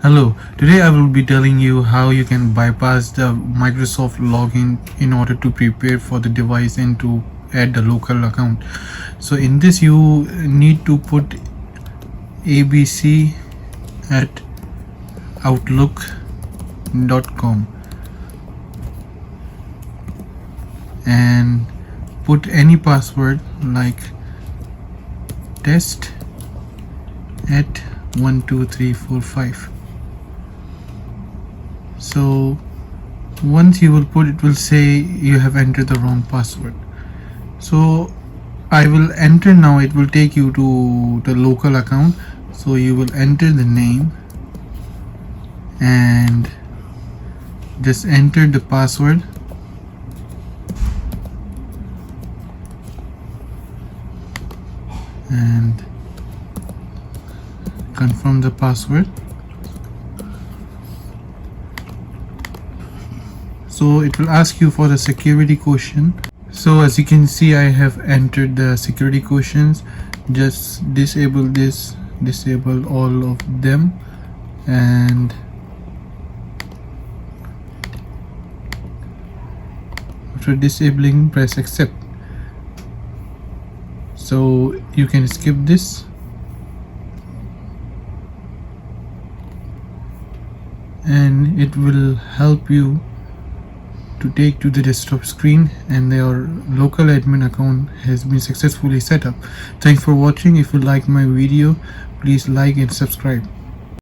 Hello, today I will be telling you how you can bypass the Microsoft login in order to prepare for the device and to add the local account. So in this you need to put abc at outlook.com and put any password like test at 12345. So once you will put, it will say you have entered the wrong password. So I will enter now. It will take you to the local account. So you will enter the name and just enter the password and confirm the password. So it will ask you for the security question. So as you can see, I have entered the security questions. Just disable this, disable all of them, and after disabling, press accept. So you can skip this and it will help you to take to the desktop screen, and your local admin account has been successfully set up. Thanks for watching. If you like my video, please like and subscribe.